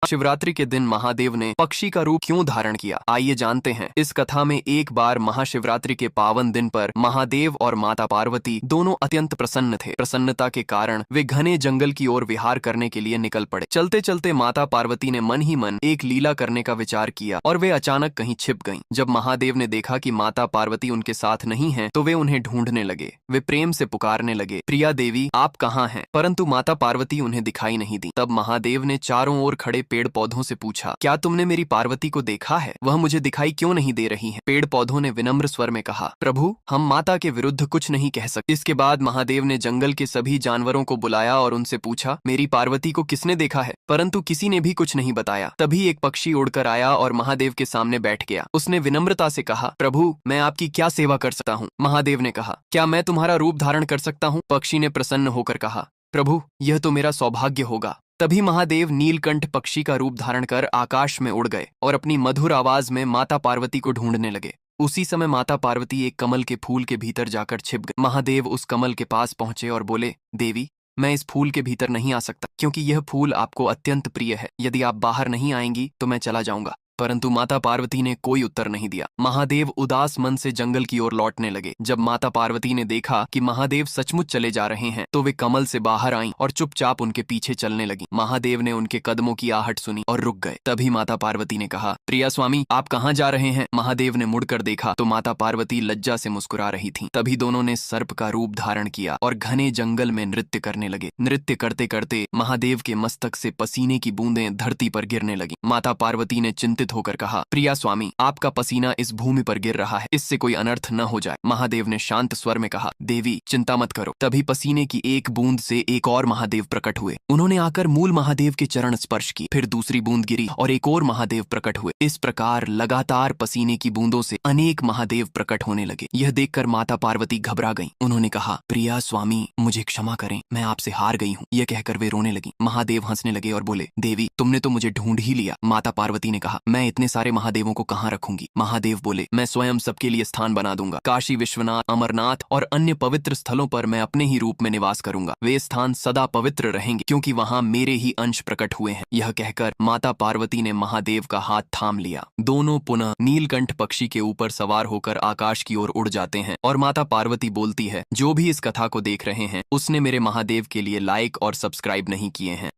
शिवरात्रि के दिन महादेव ने पक्षी का रूप क्यों धारण किया, आइए जानते हैं। इस कथा में एक बार महाशिवरात्रि के पावन दिन पर महादेव और माता पार्वती दोनों अत्यंत प्रसन्न थे। प्रसन्नता के कारण वे घने जंगल की ओर विहार करने के लिए निकल पड़े। चलते चलते माता पार्वती ने मन ही मन एक लीला करने का विचार किया और वे अचानक कहीं छिप गईं। जब महादेव ने देखा कि माता पार्वती उनके साथ नहीं है तो वे उन्हें ढूंढने लगे। वे प्रेम से पुकारने लगे, प्रिया देवी आप कहाँ हैं? परंतु माता पार्वती उन्हें दिखाई नहीं दी। तब महादेव ने चारों ओर खड़े पेड़ पौधों से पूछा, क्या तुमने मेरी पार्वती को देखा है? वह मुझे दिखाई क्यों नहीं दे रही है? पेड़ पौधों ने विनम्र स्वर में कहा, प्रभु हम माता के विरुद्ध कुछ नहीं कह सकते। इसके बाद महादेव ने जंगल के सभी जानवरों को बुलाया और उनसे पूछा, मेरी पार्वती को किसने देखा है? परंतु किसी ने भी कुछ नहीं बताया। तभी एक पक्षी उड़कर आया और महादेव के सामने बैठ गया। उसने विनम्रता से कहा, प्रभु मैं आपकी क्या सेवा कर सकता हूँ? महादेव ने कहा, क्या मैं तुम्हारा रूप धारण कर सकता हूँ? पक्षी ने प्रसन्न होकर कहा, प्रभु यह तो मेरा सौभाग्य होगा। तभी महादेव नीलकंठ पक्षी का रूप धारण कर आकाश में उड़ गए और अपनी मधुर आवाज में माता पार्वती को ढूंढने लगे। उसी समय माता पार्वती एक कमल के फूल के भीतर जाकर छिप गई। महादेव उस कमल के पास पहुंचे और बोले, देवी मैं इस फूल के भीतर नहीं आ सकता क्योंकि यह फूल आपको अत्यंत प्रिय है। यदि आप बाहर नहीं आएंगी तो मैं चला जाऊंगा। परंतु माता पार्वती ने कोई उत्तर नहीं दिया। महादेव उदास मन से जंगल की ओर लौटने लगे। जब माता पार्वती ने देखा कि महादेव सचमुच चले जा रहे हैं तो वे कमल से बाहर आईं और चुपचाप उनके पीछे चलने लगी। महादेव ने उनके कदमों की आहट सुनी और रुक गए। तभी माता पार्वती ने कहा, प्रिया स्वामी आप कहाँ जा रहे हैं? महादेव ने मुड़कर देखा तो माता पार्वती लज्जा से मुस्कुरा रही थी। तभी दोनों ने सर्प का रूप धारण किया और घने जंगल में नृत्य करने लगे। नृत्य करते करते महादेव के मस्तक से पसीने की बूंदें धरती पर गिरने लगी। माता पार्वती ने चिंतित होकर कहा, प्रिया स्वामी आपका पसीना इस भूमि पर गिर रहा है, इससे कोई अनर्थ न हो जाए। महादेव ने शांत स्वर में कहा, देवी चिंता मत करो। तभी पसीने की एक बूंद से एक और महादेव प्रकट हुए। उन्होंने आकर मूल महादेव के चरण स्पर्श की। फिर दूसरी बूंद गिरी और एक और महादेव प्रकट हुए। इस प्रकार लगातार पसीने की बूंदों से अनेक महादेव प्रकट होने लगे। यह देखकर माता पार्वती घबरा गईं। उन्होंने कहा, प्रिया स्वामी मुझे क्षमा करें, मैं आपसे हार गई हूँ। यह कहकर वे रोने लगी। महादेव हंसने लगे और बोले, देवी तुमने तो मुझे ढूंढ ही लिया। माता पार्वती ने कहा, मैं इतने सारे महादेवों को कहाँ रखूंगी? महादेव बोले, मैं स्वयं सबके लिए स्थान बना दूंगा। काशी विश्वनाथ, अमरनाथ और अन्य पवित्र स्थलों पर मैं अपने ही रूप में निवास करूंगा। वे स्थान सदा पवित्र रहेंगे क्योंकि वहां मेरे ही अंश प्रकट हुए हैं। यह कहकर माता पार्वती ने महादेव का हाथ थाम लिया। दोनों पुनः नीलकंठ पक्षी के ऊपर सवार होकर आकाश की ओर उड़ जाते हैं और माता पार्वती बोलती है, जो भी इस कथा को देख रहे हैं उसने मेरे महादेव के लिए लाइक और सब्सक्राइब नहीं किए हैं